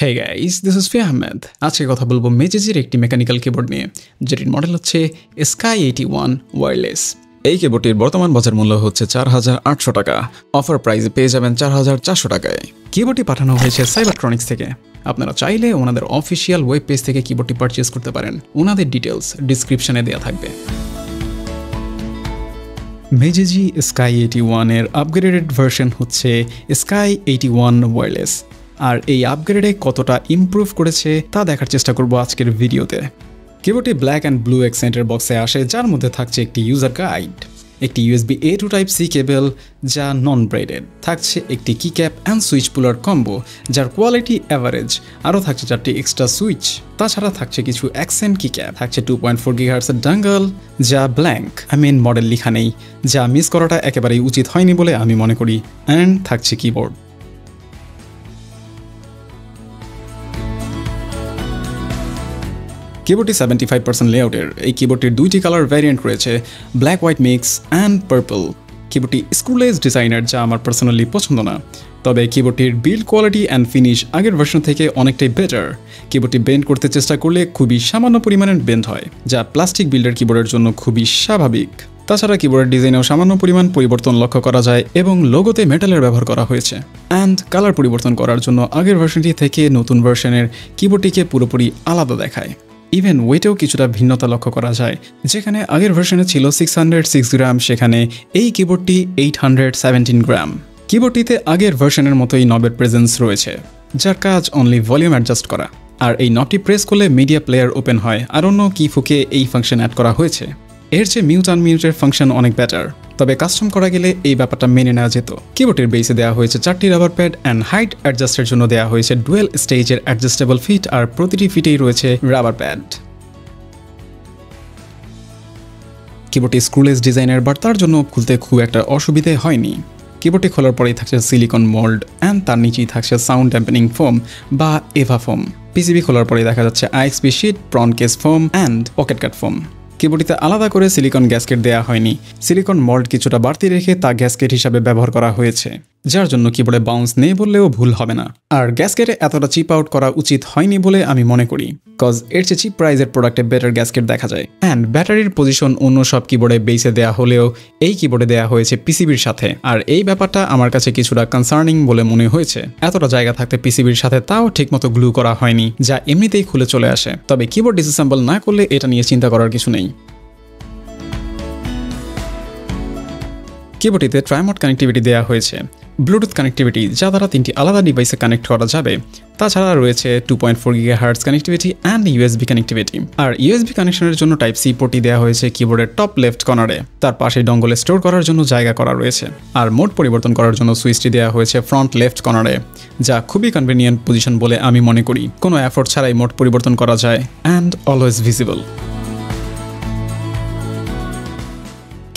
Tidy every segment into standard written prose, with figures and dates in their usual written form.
Hey guys, this is Fia Ahmed. আজকে কথা বলবো মেজেজির একটি মেকানিক্যাল কিবোর্ড নিয়ে, যেটির মডেল হচ্ছে Sky 81 ওয়্যারলেস। এই কিবোর্ডটির বর্তমান বাজার মূল্য হচ্ছে ৪,৮০০ টাকা। অফার প্রাইসে পেয়ে যাবেন ৪,৪০০ টাকায়। কিবোর্ডটি পাঠানো হয়েছে সাইবারট্রনিক্স থেকে। আপনারা চাইলে ওনাদের অফিসিয়াল ওয়েব পেজ থেকে কিবোর্ডটি পারচেজ করতে পারেন। ওনাদের ডিটেলস ডিসক্রিপশনে দেওয়া থাকবে। মেজেজি Sky 81 এর আপগ্রেডেড ভার্সন হচ্ছে Sky 81 ওয়্যারলেস। আর এই আপগ্রেডে কতটা ইমপ্রুভ করেছে তা দেখার চেষ্টা করব আজকের ভিডিওতে। কিবোর্ডটি ব্ল্যাক অ্যান্ড ব্লু এক্সেন্টের বক্সে আসে, যার মধ্যে থাকছে একটি ইউজার গাইড, একটি USB A to Type C কেবল যা নন ব্রেডেড, থাকছে একটি কিক্যাপ অ্যান্ড সুইচ পুলার কম্বো যার কোয়ালিটি অ্যাভারেজ, আরও থাকছে 4টি এক্সট্রা সুইচ। তাছাড়া থাকছে কিছু অ্যাকসেন্ট কিক্যাপ, থাকছে 2.4 GHz এর ডাঙ্গল যা ব্ল্যাঙ্ক, মডেল লেখা নেই, যা মিস করাটা একেবারেই উচিত হয়নি বলে আমি মনে করি। অ্যান্ড থাকছে কিবোর্ড। কিবোর্ডটি 75% লেআউটের। এই কিবোর্ডটির দুইটি কালার ভ্যারিয়েন্ট রয়েছে, black white mix and purple. কিবোর্ডটি স্ক্রুলেস ডিজাইনার, যা আমার পার্সোনালি পছন্দ না, তবে কিবোর্ডটির বিল্ড কোয়ালিটি অ্যান্ড ফিনিশ আগের ভার্সন থেকে অনেকটাই বেটার। কিবোর্ডটি বেন্ড করতে চেষ্টা করলে খুবই সামান্য পরিমাণের বেন্ড হয়, যা প্লাস্টিক বিল্ডের কিবোর্ডের জন্য খুবই স্বাভাবিক। তাছাড়া কিবোর্ডের ডিজাইনেও সামান্য পরিমাণ পরিবর্তন লক্ষ্য করা যায় এবং লোগোতে মেটালের ব্যবহার করা হয়েছে। অ্যান্ড কালার পরিবর্তন করার জন্য আগের ভার্সনটি থেকে নতুন ভার্সনের কিবোর্ডটিকে পুরোপুরি আলাদা দেখায়। ইভেন ওয়েটেও কিছুটা ভিন্নতা লক্ষ্য করা যায়। যেখানে আগের ভার্সনে ছিল 606 গ্রাম, সেখানে এই কিবোর্ডটি 817 গ্রাম। কিবোর্ডটিতে আগের ভার্সনের মতোই নবের প্রেজেন্স রয়েছে, যার কাজ অনলি ভলিউম অ্যাডজাস্ট করা। আর এই নবটি প্রেস করলে মিডিয়া প্লেয়ার ওপেন হয়, আর অন্য কি ফুকে এই ফাংশন অ্যাড করা হয়েছে। এর চেয়ে মিউট আনমিউটের ফাংশন অনেক বেটার, তবে কাস্টম করা গেলে এই ব্যাপারটা মেনে নেওয়া যেত। কিবোর্ডের বেসে দেওয়া হয়েছে 4টি রাবার প্যাড অ্যান্ড হাইট অ্যাডজাস্টের জন্য দেওয়া হয়েছে ডুয়েল স্টেজের অ্যাডজাস্টেবল ফিট, আর প্রতিটি ফিটেই রয়েছে রাবার প্যাড। কিবোর্ডটি স্ক্রুলেস ডিজাইনের, বাট তার জন্য খুলতে খুব একটা অসুবিধে হয়নি। কিবোর্ডটি খোলার পরেই থাকছে সিলিকন মোল্ড অ্যান্ড তার নিচেই থাকছে সাউন্ড ড্যাম্পেনিং ফোম বা এভা ফোম। পিসিবি খোলার পরেই দেখা যাচ্ছে IXP sheet, Poron case foam and pocket cut foam. কিবোর্ডটিতে আলাদা করে সিলিকন গ্যাসকেট দেওয়া হয়নি, সিলিকন মল্ড কিছুটা বাড়তি রেখে তা গ্যাসকেট হিসাবে ব্যবহার করা হয়েছে, যার জন্য কিবোর্ডে বাউন্স নেই বললেও ভুল হবে না। আর গ্যাসকেটে এতটা চিপ আউট করা উচিত হয়নি বলে আমি মনে করি, কজ এর চেয়ে চিপ প্রাইজের প্রোডাক্টে বেটার গ্যাসকেট দেখা যায়। অ্যান্ড ব্যাটারির পজিশন অন্য সব কিবোর্ডে বেসে দেওয়া হলেও এই কিবোর্ডে দেওয়া হয়েছে পিসিবির সাথে, আর এই ব্যাপারটা আমার কাছে কিছুটা কনসার্নিং বলে মনে হয়েছে। এতটা জায়গা থাকতে পিসিবির সাথে তাও ঠিকমতো গ্লু করা হয়নি, যা এমনিতেই খুলে চলে আসে। তবে কিবোর্ড ডিসঅ্যাসেম্বল না করলে এটা নিয়ে চিন্তা করার কিছু নেই। কিবোর্ডটিতে ট্রাইমোড কানেক্টিভিটি দেওয়া হয়েছে, ব্লুটুথ কানেক্টিভিটি যা দ্বারা 3টি আলাদা ডিভাইসে কানেক্ট করা যাবে। তাছাড়া রয়েছে 2.4 GHz connectivity and USB connectivity. আর USB কানেকশনের জন্য টাইপ সি পোর্টটি দেওয়া হয়েছে কিবোর্ডের টপ লেফট কর্নারে। তার পাশে ডঙ্গলে স্টোর করার জন্য জায়গা করা রয়েছে। আর মোড পরিবর্তন করার জন্য সুইচটি দেওয়া হয়েছে ফ্রন্ট লেফট কর্নারে, যা খুবই কনভিনিয়েন্ট পজিশন বলে আমি মনে করি। কোনো এফোর্ট ছাড়াই মোড পরিবর্তন করা যায় অ্যান্ড অলওয়েজ ভিজিবল।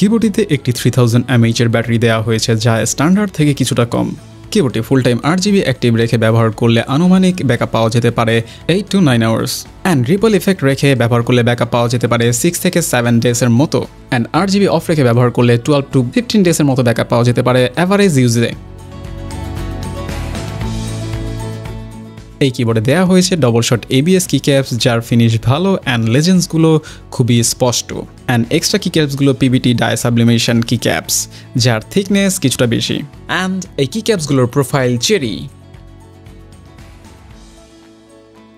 কিবোর্ডটিতে একটি 3000 mAh এর ব্যাটারি দেওয়া হয়েছে, যা স্ট্যান্ডার্ড থেকে কিছুটা কম। কিবোর্ডটি ফুল টাইম 8GB অ্যাক্টিভ রেখে ব্যবহার করলে আনুমানিক ব্যাকআপ পাওয়া যেতে পারে 8 to 9 hours. And ripple effect রেখে ব্যবহার করলে ব্যাকআপ পাওয়া যেতে পারে 6 থেকে 7 ডেজের মতো। অ্যান্ড 8GB অফ রেখে ব্যবহার করলে 12 to 15 ডেজের মতো ব্যাকআপ পাওয়া যেতে পারে অ্যাভারেজ ইউজে। এই কিবোর্ডে দেওয়া হয়েছে ডবল শট ABS কিক্যাপস, যার ফিনিশ ভালো অ্যান্ড লেজেন্সগুলো খুবই স্পষ্ট। অ্যান্ড এক্সট্রা কিক্যাপসগুলো PBT ডাই সাবলিমেশন কিক্যাপস, যার থিকনেস কিছুটা বেশি। অ্যান্ড এই কিক্যাপসগুলোর প্রোফাইল চেরি।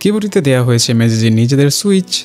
কিবোর্ডটিতে দেওয়া হয়েছে মেজেজির নিজেদের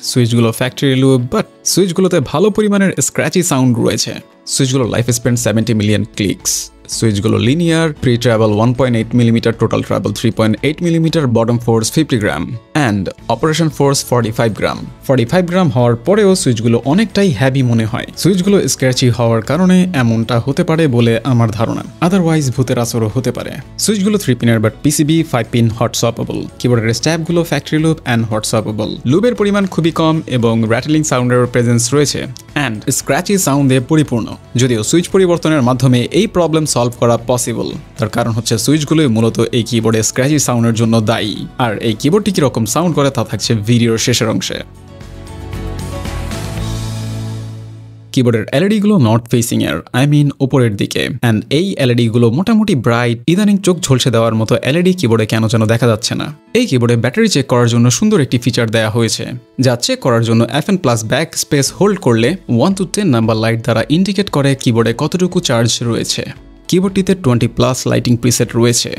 সুইচগুলো ফ্যাক্টরি লুপ, বাট সুইচগুলোতে ভালো পরিমাণের স্ক্র্যাচি সাউন্ড রয়েছে। সুইচগুলোর লাইফ স্প্যান 70 মিলিয়ন ক্লিকস। সুইচগুলো linear, pre travel 1.8 millimetre, total travel 3.8 millimetre, bottom force 50 gram and operation force 45 gram. 45 gram হওয়ার পরেও সুইচগুলো অনেকটাই হ্যাভি মনে হয়। সুইচগুলো স্ক্র্যাচি হওয়ার কারণে এমনটা হতে পারে বলে আমার ধারণা, আদারওয়াইজ ভূতের আসরও হতে পারে। সুইচগুলো 3 পিনের, বাট PCB 5 পিন হট সোয়াপেবল। কিবোর্ডের স্ট্যাপগুলো ফ্যাক্টরি লুপ অ্যান্ড হট সোয়াপেবল। লুবের পরিমাণ খুবই কম এবং র্যাটলিং সাউন্ডের প্রেজেন্স রয়েছে অ্যান্ড স্ক্র্যাচি সাউন্ডে পরিপূর্ণ। যদিও সুইচ পরিবর্তনের মাধ্যমে এই প্রবলেম সলভ করা পসিবল, তার কারণ হচ্ছে সুইচগুলোই মূলত এই কিবোর্ডে স্ক্র্যাচি সাউন্ডের জন্য দায়ী। আর এই কিবোর্ডটি কিরকম সাউন্ড করে তা থাকছে ভিডিওর শেষের অংশে। কিবোর্ডের এলইডি গুলো নর্থ ফেসিং এর, আই মিন উপরের দিকে, অ্যান্ড এই এলইডি গুলো মোটামুটি ব্রাইট, ইদানিং চোখ ঝলসে দেওয়ার মতো এলইডি কিবোর্ডে কেন যেন দেখা যাচ্ছে না। এই কিবোর্ডে ব্যাটারি চেক করার জন্য সুন্দর একটি ফিচার দেওয়া হয়েছে, যা চেক করার জন্য FN+ ব্যাক স্পেস হোল্ড করলে 1 to 10 নাম্বার লাইট দ্বারা ইন্ডিকেট করে কিবোর্ডে কতটুকু চার্জ রয়েছে। কিবোর্ডটিতে 20+ লাইটিং প্রিসেট রয়েছে,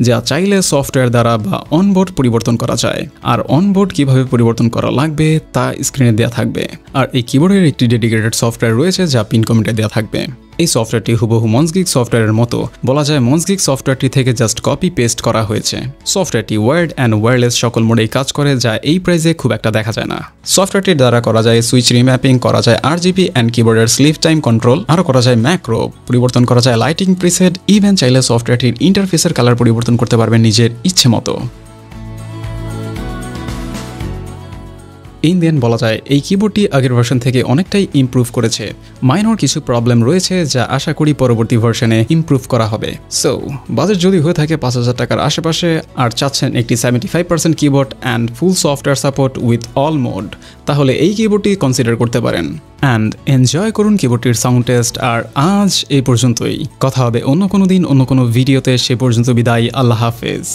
যা চাইলে সফটওয়্যার দ্বারা বা অনবোর্ড পরিবর্তন করা যায়। আর অনবোর্ড কিভাবে পরিবর্তন করা লাগবে তা স্ক্রিনে দেওয়া থাকবে। আর এই কিবোর্ডের একটি ডেডিকেটেড সফটওয়্যার রয়েছে যা পিন কমেন্টে দেওয়া থাকবে। এই সফটওয়্যারটি হুবহু মনসগিগ সফটওয়্যারের মতো, বলা যায় মনসগিগ সফটওয়্যারটি থেকে জাস্ট কপি পেস্ট করা হয়েছে। সফটওয়্যারটি ওয়ার্ড অ্যান্ড ওয়্যারলেস সকল মোডেই কাজ করে, যা এই প্রাইসে খুব একটা দেখা যায় না। সফটওয়্যারটির দ্বারা করা যায় সুইচ রিম্যাপিং, করা যায় RGB অ্যান্ড কিবোর্ডের স্লিপ টাইম কন্ট্রোল, আরও করা যায় ম্যাক্রো, পরিবর্তন করা যায় লাইটিং প্রিসেট, ইভেন চাইলে সফটওয়্যারটির ইন্টারফেসের কালার পরিবর্তন করতে পারবেন নিজের ইচ্ছে মতো। ইন দি এন্ড বলা যায় এই কিবোর্ডটি আগের ভার্সন থেকে অনেকটাই ইমপ্রুভ করেছে। মাইনর কিছু প্রবলেম রয়েছে যা আশা করি পরবর্তী ভার্সনে ইমপ্রুভ করা হবে। সো বাজেট যদি হয়ে থাকে 5,000 টাকার আশেপাশে আর চাচ্ছেন একটি 75% keyboard and full software support with all mode, তাহলে এই কিবোর্ডটি কনসিডার করতে পারেন। অ্যান্ড এনজয় করুন কিবোর্ডটির সাউন্ড টেস্ট। আর আজ এই পর্যন্তই, কথা হবে অন্য কোনো দিন অন্য কোনো ভিডিওতে। সে পর্যন্ত বিদায়, আল্লাহ হাফেজ।